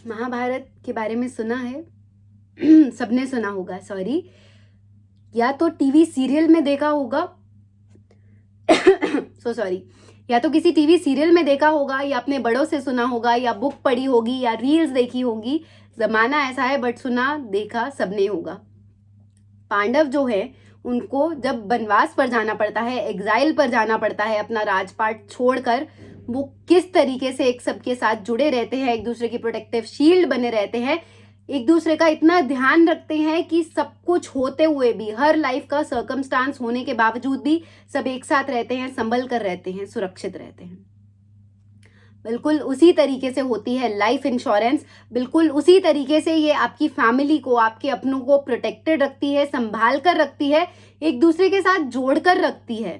महाभारत के बारे में सुना है? सबने सुना होगा, सॉरी, या तो टीवी सीरियल में देखा होगा सो सॉरी, या तो किसी टीवी सीरियल में देखा होगा, या अपने बड़ों से सुना होगा, या बुक पढ़ी होगी, या रील्स देखी होगी। जमाना ऐसा है, बट सुना देखा सबने होगा। पांडव जो है उनको जब वनवास पर जाना पड़ता है, एग्जाइल पर जाना पड़ता है, अपना राजपाट छोड़कर, वो किस तरीके से एक सबके साथ जुड़े रहते हैं, एक दूसरे की प्रोटेक्टिव शील्ड बने रहते हैं, एक दूसरे का इतना ध्यान रखते हैं कि सब कुछ होते हुए भी, हर लाइफ का सर्कमस्टांस होने के बावजूद भी सब एक साथ रहते हैं, संभल कर रहते हैं, सुरक्षित रहते हैं। बिल्कुल उसी तरीके से होती है लाइफ इंश्योरेंस। बिल्कुल उसी तरीके से ये आपकी फैमिली को, आपके अपनों को प्रोटेक्टेड रखती है, संभाल कर रखती है, एक दूसरे के साथ जोड़ कर रखती है।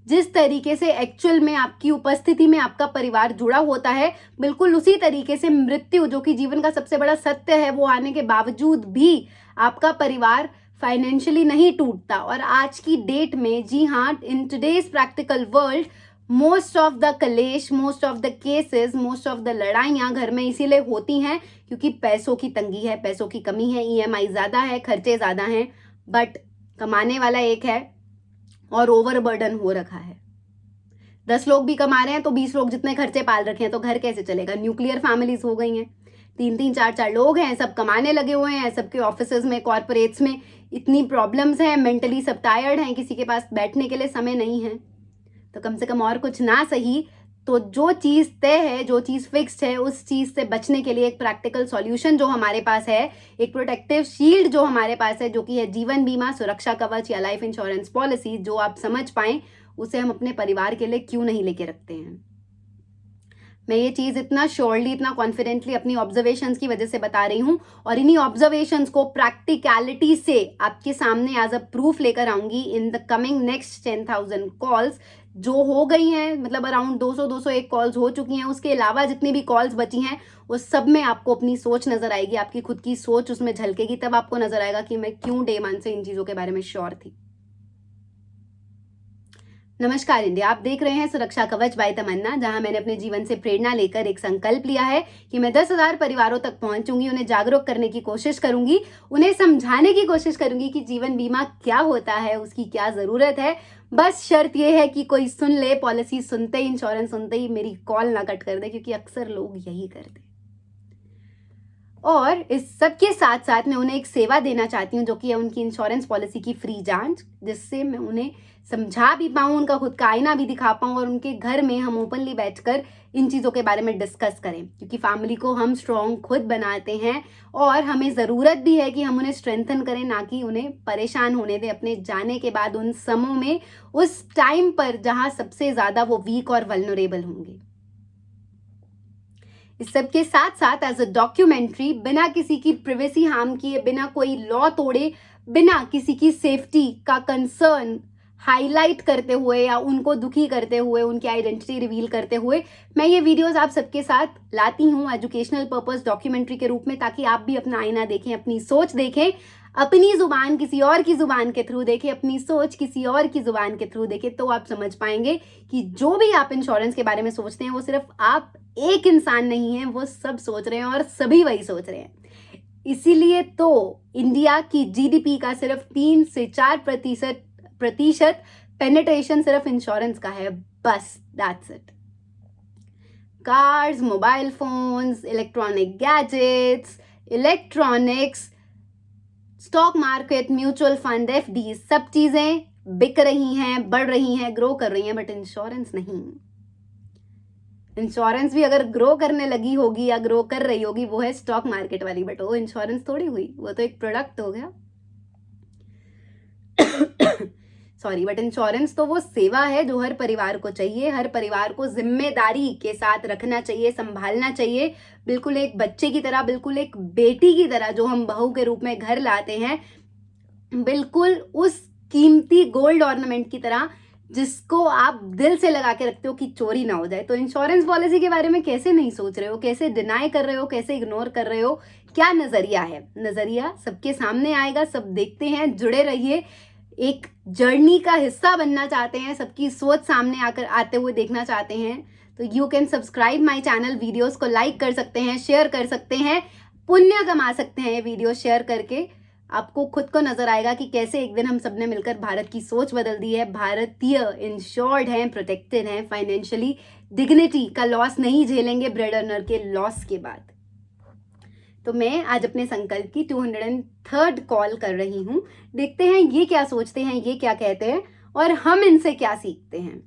जिस तरीके से एक्चुअल में आपकी उपस्थिति में आपका परिवार जुड़ा होता है, बिल्कुल उसी तरीके से मृत्यु, जो कि जीवन का सबसे बड़ा सत्य है, वो आने के बावजूद भी आपका परिवार फाइनेंशियली नहीं टूटता। और आज की डेट में, जी हाँ, in today's practical world, most of the कलेश, most of the cases, most of the लड़ाइयाँ घर में इसीलिए होती हैं क्योंकि पैसों की तंगी है, पैसों की कमी है, ईएमआई ज़्यादा है, खर्चे ज़्यादा हैं, बट कमाने वाला एक है और ओवरबर्डन हो रखा है। 10 लोग भी कमा रहे हैं तो 20 लोग जितने खर्चे पाल रखे हैं, तो घर कैसे चलेगा? न्यूक्लियर फैमिलीज हो गई हैं, 3-3, 4-4 लोग हैं, सब कमाने लगे हुए हैं, सबके ऑफिसेज में, कॉर्पोरेट्स में इतनी प्रॉब्लम्स हैं, मेंटली सब टायर्ड हैं, किसी के पास बैठने के लिए समय नहीं है। तो कम से कम और कुछ ना सही तो जो चीज़ तय है, जो चीज़ फिक्स्ड है, उस चीज़ से बचने के लिए एक प्रैक्टिकल सॉल्यूशन जो हमारे पास है, एक प्रोटेक्टिव शील्ड जो हमारे पास है, जो कि है जीवन बीमा, सुरक्षा कवच या लाइफ इंश्योरेंस पॉलिसी, जो आप समझ पाएं, उसे हम अपने परिवार के लिए क्यों नहीं लेके रखते हैं। मैं ये चीज़ इतना श्योरली, इतना कॉन्फिडेंटली अपनी ऑब्जर्वेशंस की वजह से बता रही हूँ, और इन्हीं ऑब्जर्वेशंस को प्रैक्टिकलिटी से आपके सामने एज अ प्रूफ लेकर आऊंगी in the coming next 10,000 calls जो हो गई हैं। मतलब अराउंड 201 कॉल्स हो चुकी हैं, उसके अलावा जितनी भी कॉल्स बची हैं, उस सब में आपको अपनी सोच नजर आएगी, आपकी खुद की सोच उसमें झलकेगी, तब आपको नजर आएगा कि मैं क्यों डे 1 से इन चीज़ों के बारे में श्योर थी। नमस्कार इंडिया, आप देख रहे हैं सुरक्षा कवच बाय तमन्ना, जहां मैंने अपने जीवन से प्रेरणा लेकर एक संकल्प लिया है कि मैं 10,000 परिवारों तक पहुंचूंगी, उन्हें जागरूक करने की कोशिश करूंगी, उन्हें समझाने की कोशिश करूंगी कि जीवन बीमा क्या होता है, उसकी क्या जरूरत है। बस शर्त यह है कि कोई सुन ले, पॉलिसी सुनते ही, इंश्योरेंस सुनते ही मेरी कॉल ना कट कर दे, क्योंकि अक्सर लोग यही करते हैं। और इस सब के साथ साथ मैं उन्हें एक सेवा देना चाहती हूँ, जो कि है उनकी इंश्योरेंस पॉलिसी की फ्री जांच, जिससे मैं उन्हें समझा भी पाऊँ, उनका खुद का आईना भी दिखा पाऊँ, और उनके घर में हम ओपनली बैठकर इन चीज़ों के बारे में डिस्कस करें, क्योंकि फैमिली को हम स्ट्रॉन्ग खुद बनाते हैं, और हमें ज़रूरत भी है कि हम उन्हें स्ट्रेंथन करें, ना कि उन्हें परेशान होने दें अपने जाने के बाद, उन समयों में, उस टाइम पर जहाँ सबसे ज़्यादा वो वीक और वल्नरेबल होंगे। इस सब के साथ साथ एज अ डॉक्यूमेंट्री, बिना किसी की प्रिवेसी हार्म किए, बिना कोई लॉ तोड़े, बिना किसी की सेफ्टी का कंसर्न हाईलाइट करते हुए या उनको दुखी करते हुए, उनकी आइडेंटिटी रिवील करते हुए, मैं ये वीडियोस आप सबके साथ लाती हूँ एजुकेशनल पर्पस डॉक्यूमेंट्री के रूप में, ताकि आप भी अपना आईना देखें, अपनी सोच देखें, अपनी जुबान किसी और की जुबान के थ्रू देखें, अपनी सोच किसी और की जुबान के थ्रू देखें, तो आप समझ पाएंगे कि जो भी आप इंश्योरेंस के बारे में सोचते हैं, वो सिर्फ आप एक इंसान नहीं है, वो सब सोच रहे हैं और सभी वही सोच रहे हैं। इसीलिए तो इंडिया की जीडीपी का सिर्फ 3 से 4% पेनिट्रेशन सिर्फ इंश्योरेंस का है, बस, that's it. Cars, mobile phones, electronic gadgets, electronics, stock market, mutual fund, FD, सब चीजें बिक रही हैं, बढ़ रही हैं, ग्रो कर रही हैं, बट इंश्योरेंस नहीं। इंश्योरेंस भी अगर ग्रो करने लगी होगी या ग्रो कर रही होगी, वो है स्टॉक मार्केट वाली, बट वो इंश्योरेंस थोड़ी हुई, वो तो एक प्रोडक्ट हो गया। सॉरी, बट इंश्योरेंस तो वो सेवा है जो हर परिवार को चाहिए, हर परिवार को जिम्मेदारी के साथ रखना चाहिए, संभालना चाहिए, बिल्कुल एक बच्चे की तरह, बिल्कुल एक बेटी की तरह, जो हम बहू के रूप में घर लाते हैं, बिल्कुल उस कीमती गोल्ड ऑर्नामेंट की तरह, जिसको आप दिल से लगा के रखते हो कि चोरी ना हो जाए। तो इंश्योरेंस पॉलिसी के बारे में कैसे नहीं सोच रहे हो, कैसे डिनाई कर रहे हो, कैसे इग्नोर कर रहे हो? क्या नजरिया है? नजरिया सबके सामने आएगा, सब देखते हैं, जुड़े रहिए। एक जर्नी का हिस्सा बनना चाहते हैं, सबकी सोच सामने आकर आते हुए देखना चाहते हैं, तो you can subscribe my channel, videos को लाइक कर सकते हैं, शेयर कर सकते हैं, पुण्य कमा सकते हैं ये वीडियो शेयर करके। आपको खुद को नजर आएगा कि कैसे एक दिन हम सबने मिलकर भारत की सोच बदल दी है। भारतीय इंश्योर्ड हैं, प्रोटेक्टेड हैं, फाइनेंशियली डिग्निटी का लॉस नहीं झेलेंगे ब्रेड अर्नर के लॉस के बाद। तो मैं आज अपने संकल्प की 203rd कॉल कर रही हूँ। देखते हैं ये क्या सोचते हैं, ये क्या कहते हैं और हम इनसे क्या सीखते हैं।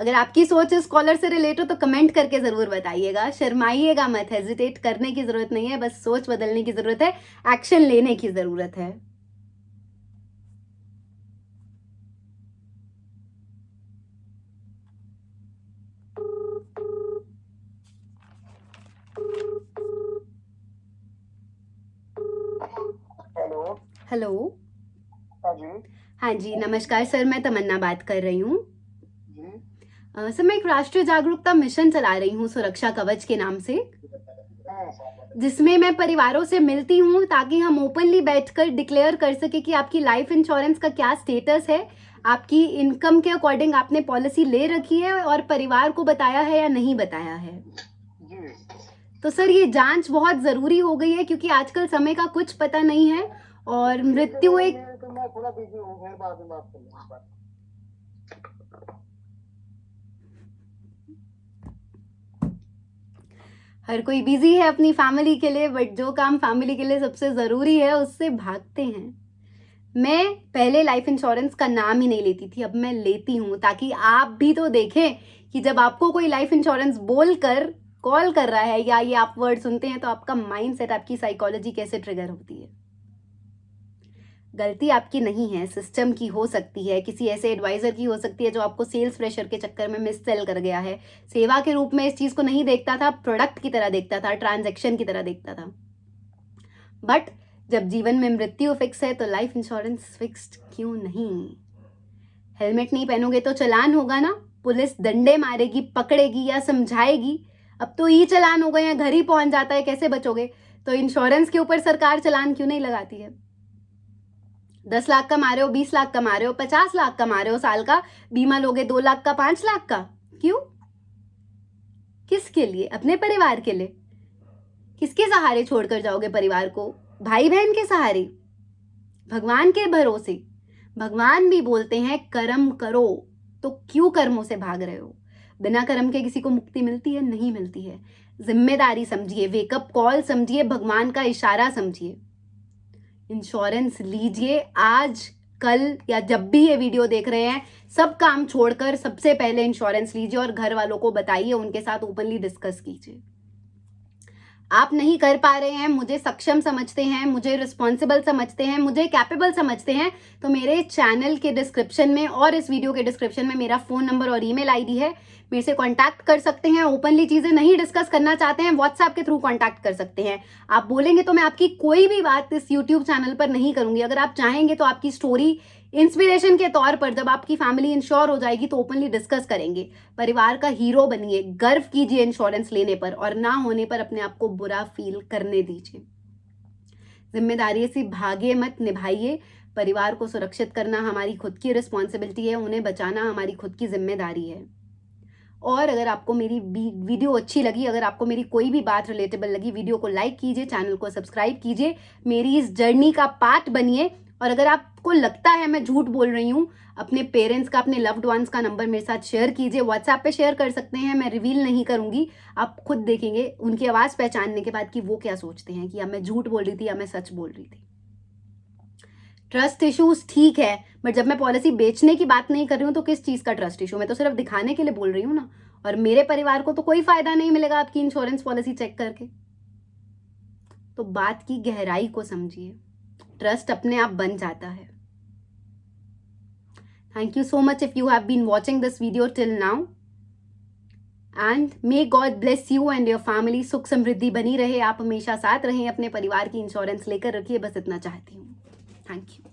अगर आपकी सोच इस कॉलर से रिलेट हो तो कमेंट करके जरूर बताइएगा। शर्माइएगा मत, हेजिटेट करने की जरूरत नहीं है, बस सोच बदलने की जरूरत है, एक्शन लेने की जरूरत है। हेलो। हेलो। हाँ जी। हाँ जी, नमस्कार सर, मैं तमन्ना बात कर रही हूँ। जी। सर मैं एक राष्ट्रीय जागरूकता मिशन चला रही हूँ सुरक्षा कवच के नाम से, जिसमें मैं परिवारों से मिलती हूँ ताकि हम ओपनली बैठकर डिक्लेयर कर सके कि आपकी लाइफ इंश्योरेंस का क्या स्टेटस है, आपकी इनकम के अकॉर्डिंग आपने पॉलिसी ले रखी है और परिवार को बताया है या नहीं बताया है। जी। तो सर ये जांच बहुत ज़रूरी हो गई है क्योंकि आजकल समय का कुछ पता नहीं है और मृत्यु एक तो मैं थोड़ा बिजी हूँ, फिर बाद में बात करूँगा। हर कोई बिजी है अपनी फैमिली के लिए, बट जो काम फैमिली के लिए सबसे ज़रूरी है उससे भागते हैं। मैं पहले लाइफ इंश्योरेंस का नाम ही नहीं लेती थी, अब मैं लेती हूँ ताकि आप भी तो देखें कि जब आपको कोई लाइफ इंश्योरेंस बोल कर कॉल कर रहा है या ये आप वर्ड सुनते हैं तो आपका माइंड सेट, आपकी साइकोलॉजी कैसे ट्रिगर होती है। गलती आपकी नहीं है, सिस्टम की हो सकती है, किसी ऐसे एडवाइजर की हो सकती है जो आपको सेल्स प्रेशर के चक्कर में मिस सेल कर गया है, सेवा के रूप में इस चीज़ को नहीं देखता था, प्रोडक्ट की तरह देखता था, ट्रांजैक्शन की तरह देखता था। बट जब जीवन में मृत्यु फिक्स है तो लाइफ इंश्योरेंस फिक्स्ड क्यों नहीं। हेलमेट नहीं पहनोगे तो चलान होगा ना, पुलिस डंडे मारेगी, पकड़ेगी या समझाएगी। अब तो ई चलान हो गए हैं, घर ही पहुंच जाता है, कैसे बचोगे। तो इंश्योरेंस के ऊपर सरकार चलान क्यों नहीं लगाती है। 10 लाख कमा रहे हो, 20 लाख कमा रहे हो, 50 लाख कमा रहे हो, साल का बीमा लोगे 2 लाख का, 5 लाख का, क्यों, किसके लिए, अपने परिवार के लिए। किसके सहारे छोड़कर जाओगे परिवार को, भाई बहन के सहारे, भगवान के भरोसे। भगवान भी बोलते हैं कर्म करो, तो क्यों कर्मों से भाग रहे हो। बिना कर्म के किसी को मुक्ति मिलती है, नहीं मिलती है। जिम्मेदारी समझिए, वेकअप कॉल समझिए, भगवान का इशारा समझिए। इंश्योरेंस लीजिए, आज कल या जब भी ये वीडियो देख रहे हैं, सब काम छोड़कर सबसे पहले इंश्योरेंस लीजिए और घर वालों को बताइए, उनके साथ ओपनली डिस्कस कीजिए। आप नहीं कर पा रहे हैं, मुझे सक्षम समझते हैं, मुझे रिस्पॉन्सिबल समझते हैं, मुझे कैपेबल समझते हैं, तो मेरे चैनल के डिस्क्रिप्शन में और इस वीडियो के डिस्क्रिप्शन में मेरा फ़ोन नंबर और ईमेल आईडी है, मेरे से कांटेक्ट कर सकते हैं। ओपनली चीज़ें नहीं डिस्कस करना चाहते हैं, व्हाट्सएप के थ्रू कांटेक्ट कर सकते हैं। आप बोलेंगे तो मैं आपकी कोई भी बात इस यूट्यूब चैनल पर नहीं करूंगी। अगर आप चाहेंगे तो आपकी स्टोरी इंस्पिरेशन के तौर पर जब आपकी फैमिली इंश्योर हो जाएगी तो ओपनली डिस्कस करेंगे। परिवार का हीरो बनिए, गर्व कीजिए इंश्योरेंस लेने पर और ना होने पर अपने आप को बुरा फील करने दीजिए। जिम्मेदारी से भागिए मत, निभाइए। परिवार को सुरक्षित करना हमारी खुद की रिस्पॉन्सिबिलिटी है, उन्हें बचाना हमारी खुद की जिम्मेदारी है। और अगर आपको मेरी वीडियो अच्छी लगी, अगर आपको मेरी कोई भी बात रिलेटेबल लगी, वीडियो को लाइक कीजिए, चैनल को सब्सक्राइब कीजिए, मेरी इस जर्नी का पार्ट बनिए। और अगर आपको लगता है मैं झूठ बोल रही हूँ, अपने पेरेंट्स का, अपने लव्ड वंस का नंबर मेरे साथ शेयर कीजिए। व्हाट्सएप पे शेयर कर सकते हैं, मैं रिवील नहीं करूँगी, आप खुद देखेंगे उनकी आवाज़ पहचानने के बाद कि वो क्या सोचते हैं, कि या मैं झूठ बोल रही थी या मैं सच बोल रही थी। ट्रस्ट इश्यूज ठीक है, बट जब मैं पॉलिसी बेचने की बात नहीं कर रही हूँ तो किस चीज़ का ट्रस्ट इशू, मैं तो सिर्फ दिखाने के लिए बोल रही हूँ ना। और मेरे परिवार को तो कोई फायदा नहीं मिलेगा आपकी इंश्योरेंस पॉलिसी चेक करके। तो बात की गहराई को समझिए, ट्रस्ट अपने आप बन जाता है। Thank you so much if you have been watching this video till now, and may God bless you and your family. सुख समृद्धि बनी रहे, आप हमेशा साथ रहें, अपने परिवार की इंश्योरेंस लेकर रखिए, बस इतना चाहती हूँ। Thank you.